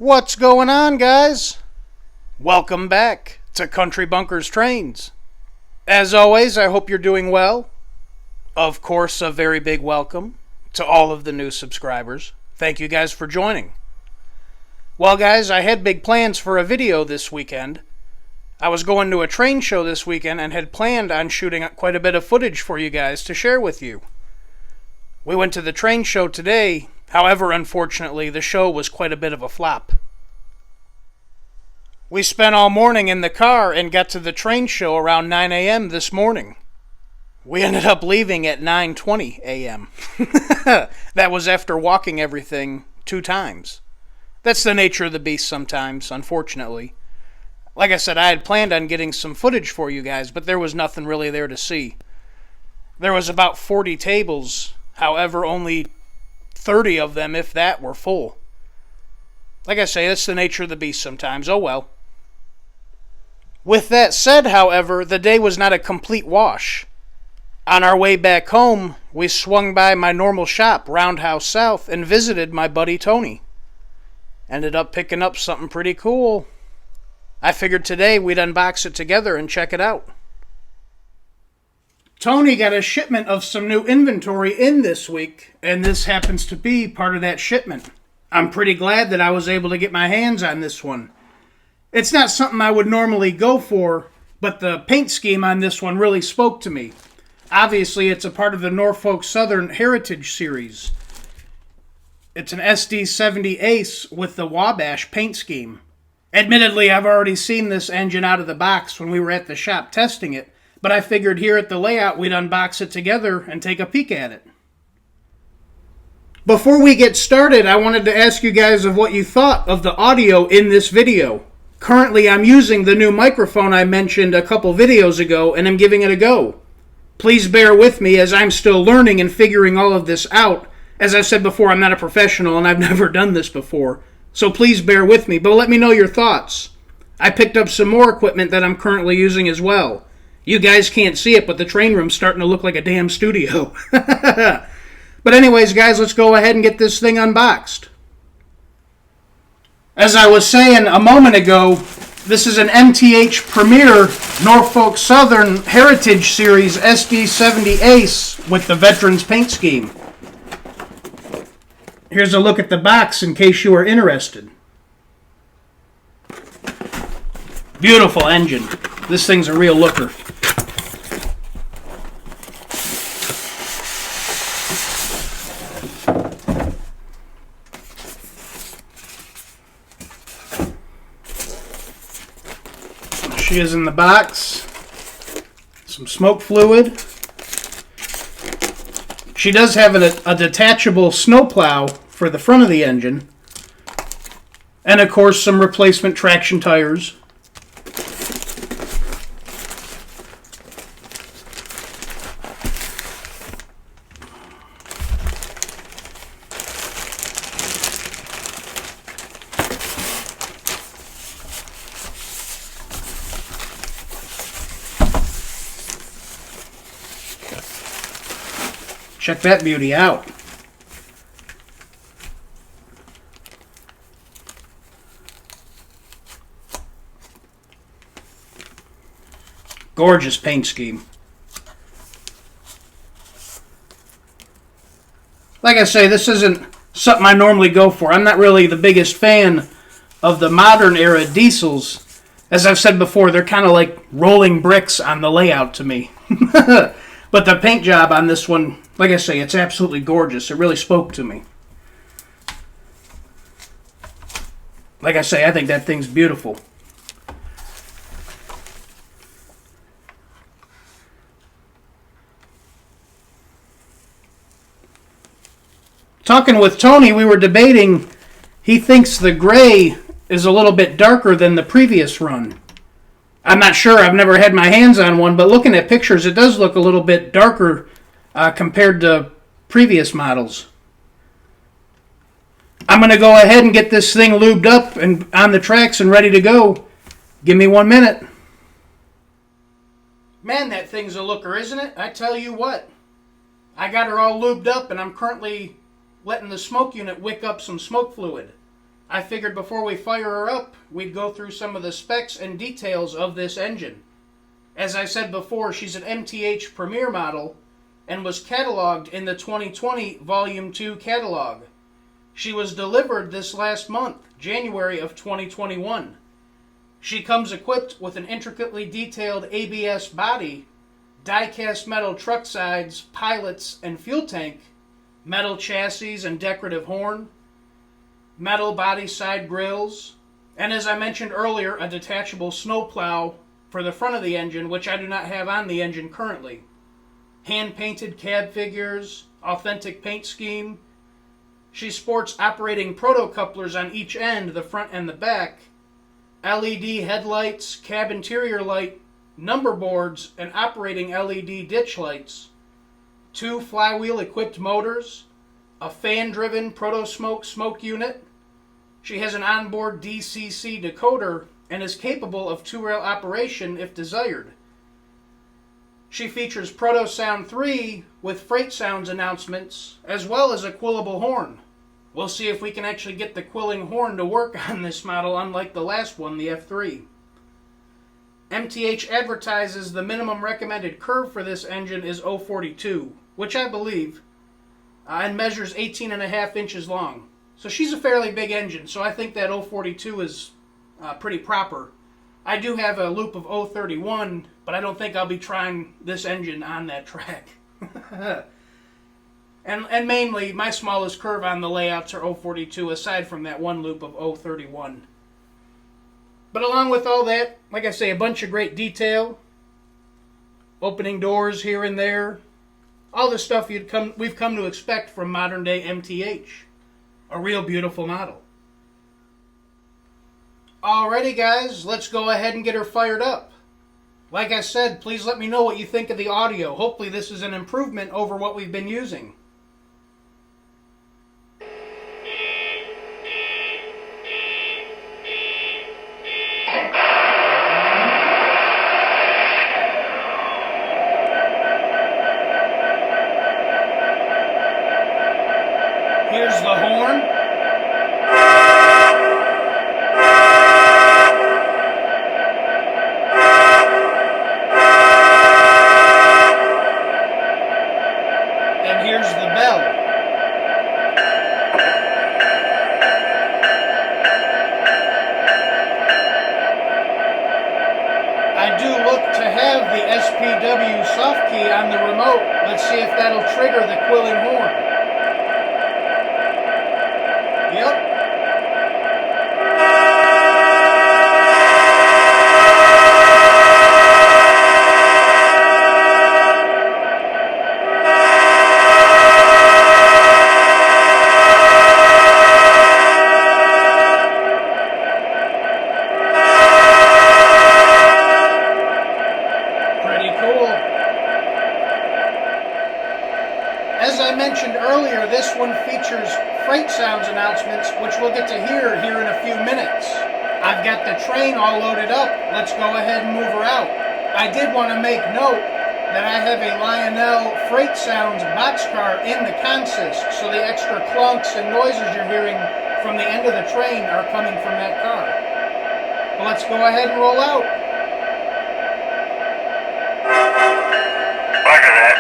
What's going on, guys? Welcome back to Country Bunkers Trains. As always, I hope you're doing well. Of course, a very big welcome to all of the new subscribers. Thank you guys for joining. Well, guys, I had big plans for a video this weekend. I was going to a train show this weekend and had planned on shooting quite a bit of footage for you guys to share with you. We went to the train show today. However, unfortunately, the show was quite a bit of a flop. We spent all morning in the car and got to the train show around 9 a.m. this morning. We ended up leaving at 9:20 a.m. That was after walking everything 2 times. That's the nature of the beast sometimes, unfortunately. Like I said, I had planned on getting some footage for you guys, but there was nothing really there to see. There was about 40 tables, however, only 30 of them, if that, were full. Like I say, that's the nature of the beast sometimes. Oh well. With that said, however, the day was not a complete wash. On our way back home, we swung by my normal shop, Roundhouse South, and visited my buddy Tony. Ended up picking up something pretty cool. I figured today we'd unbox it together and check it out. Tony got a shipment of some new inventory in this week, and this happens to be part of that shipment. I'm pretty glad that I was able to get my hands on this one. It's not something I would normally go for, but the paint scheme on this one really spoke to me. Obviously, it's a part of the Norfolk Southern Heritage series. It's an SD70ACe with the Wabash paint scheme. Admittedly, I've already seen this engine out of the box when we were at the shop testing it, but I figured here at the layout we'd unbox it together and take a peek at it. Before we get started, I wanted to ask you guys of what you thought of the audio in this video. Currently, I'm using the new microphone I mentioned a couple videos ago, and I'm giving it a go. Please bear with me as I'm still learning and figuring all of this out. As I've said before, I'm not a professional and I've never done this before, so please bear with me, but let me know your thoughts. I picked up some more equipment that I'm currently using as well. You guys can't see it, but the train room's starting to look like a damn studio. But anyways, guys, let's go ahead and get this thing unboxed. As I was saying a moment ago, this is an MTH Premier Norfolk Southern Heritage Series SD70ACe with the Veterans paint scheme. Here's a look at the box in case you are interested. Beautiful engine. This thing's a real looker. She is in the box. Some smoke fluid. She does have a detachable snowplow for the front of the engine. And of course some replacement traction tires. Check that beauty out. Gorgeous paint scheme. Like I say, this isn't something I normally go for. I'm not really the biggest fan of the modern era diesels. As I've said before, they're kind of like rolling bricks on the layout to me. But the paint job on this one, like I say, it's absolutely gorgeous. It really spoke to me. Like I say, I think that thing's beautiful. Talking with Tony, we were debating, he thinks the gray is a little bit darker than the previous run. I'm not sure, I've never had my hands on one, but looking at pictures, it does look a little bit darker compared to previous models. I'm going to go ahead and get this thing lubed up and on the tracks and ready to go. Give me 1 minute. Man, that thing's a looker, isn't it? I tell you what. I got her all lubed up and I'm currently letting the smoke unit wick up some smoke fluid. I figured before we fire her up, we'd go through some of the specs and details of this engine. As I said before, she's an MTH Premier model and was cataloged in the 2020 Volume 2 catalog. She was delivered this last month, January of 2021. She comes equipped with an intricately detailed ABS body, die-cast metal truck sides, pilots, and fuel tank, metal chassis and decorative horn, metal body side grills, and as I mentioned earlier, a detachable snowplow for the front of the engine, which I do not have on the engine currently. Hand-painted cab figures, authentic paint scheme. She sports operating proto-couplers on each end, the front and the back, LED headlights, cab interior light, number boards, and operating LED ditch lights, 2 flywheel-equipped motors, a fan-driven proto-smoke smoke unit. She has an onboard DCC decoder and is capable of 2-rail operation if desired. She features Proto Sound 3 with freight sounds announcements, as well as a quillable horn. We'll see if we can actually get the quilling horn to work on this model, unlike the last one, the F3. MTH advertises the minimum recommended curve for this engine is 042, which I believe, and measures 18.5 inches long. So she's a fairly big engine, so I think that 042 is pretty proper. I do have a loop of 031, but I don't think I'll be trying this engine on that track. And mainly, my smallest curve on the layouts are 042, aside from that one loop of 031. But along with all that, like I say, a bunch of great detail, opening doors here and there, all the stuff we've come to expect from modern day MTH. A real beautiful model. Alrighty guys, let's go ahead and get her fired up. Like I said, please let me know what you think of the audio. Hopefully this is an improvement over what we've been using. Here's the horn. And here's the bell. I do look to have the SPW soft key on the remote. Let's see if that'll trigger the quilling horn. Yep. Pretty cool. As I mentioned earlier, this one features freight sounds announcements, which we'll get to hear here in a few minutes. I've got the train all loaded up. Let's go ahead and move her out. I did want to make note that I have a Lionel freight sounds boxcar in the consist, so the extra clunks and noises you're hearing from the end of the train are coming from that car. But let's go ahead and roll out. Roger that.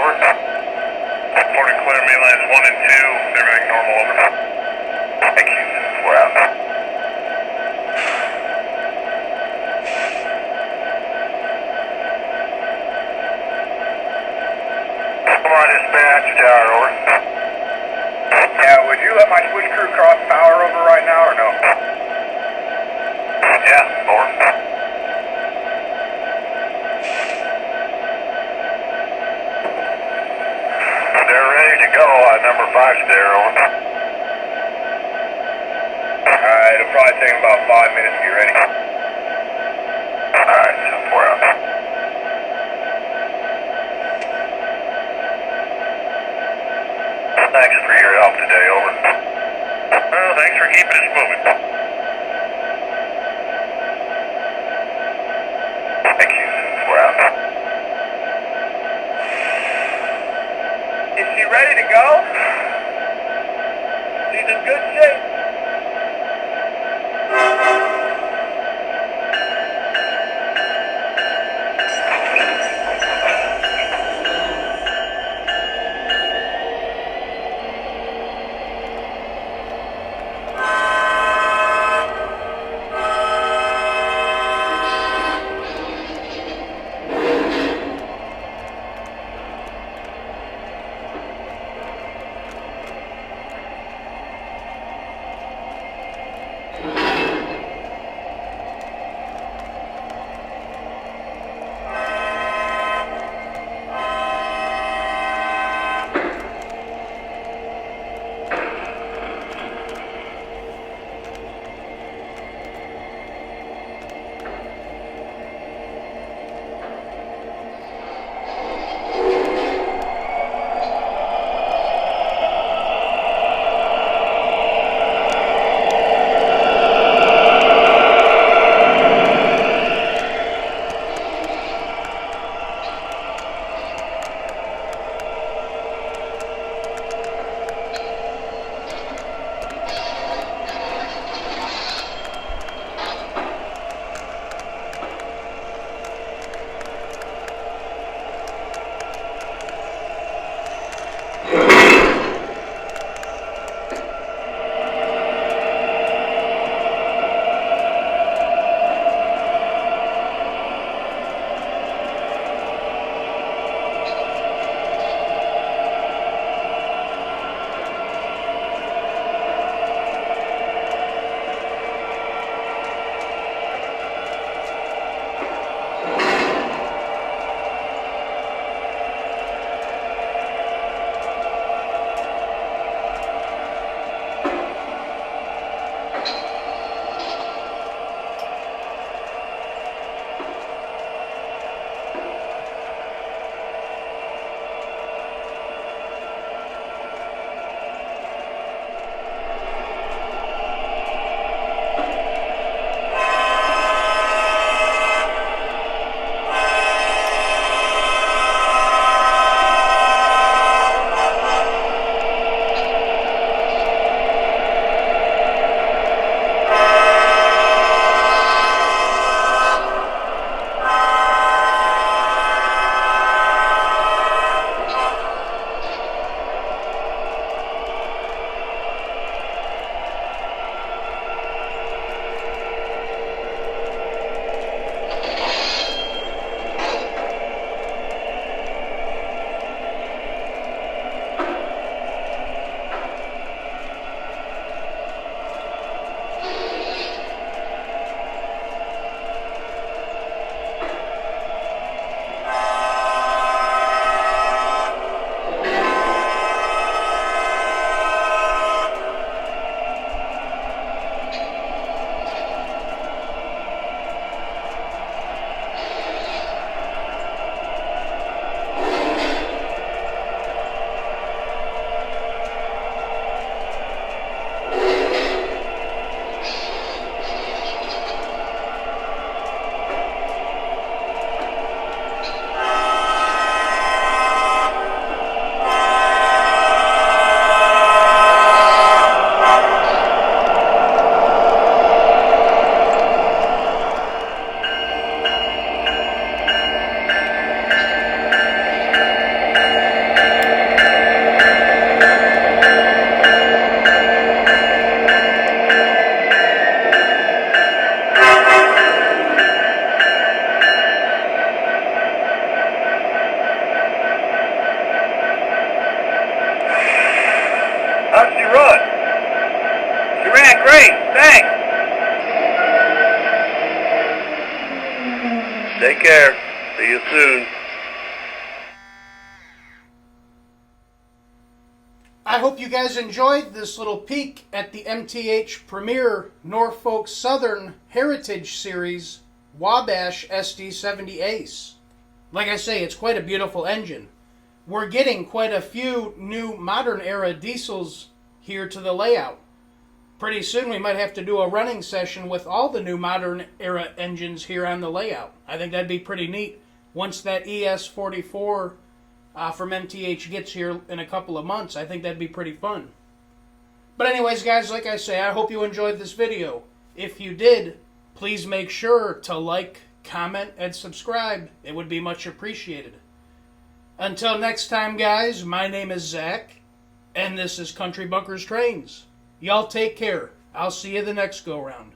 over. Reported clear mainlines 1 and 2. Everything normal, over. Thank you. We're out. Come on, dispatch, tower, over. Yeah, would you let my switch crew cross power over right now or no? Yeah, over. They're ready to go on number 5 stair, over. Alright, it'll probably take about 5 minutes to get ready. Alright, so 4 out. Thanks for your help today, over. Well, thanks for keeping us moving. Thank you. We're out. Is she ready to go? She's in good shape. Great, thanks. Take care. See you soon. I hope you guys enjoyed this little peek at the MTH Premier Norfolk Southern Heritage Series Wabash SD70ACe. Like I say, it's quite a beautiful engine. We're getting quite a few new modern era diesels here to the layout. Pretty soon we might have to do a running session with all the new modern era engines here on the layout. I think that'd be pretty neat once that ES44 from MTH gets here in a couple of months. I think that'd be pretty fun. But anyways, guys, like I say, I hope you enjoyed this video. If you did, please make sure to like, comment, and subscribe. It would be much appreciated. Until next time, guys, my name is Zach, and this is Country Bunkers Trains. Y'all take care. I'll see you the next go-round.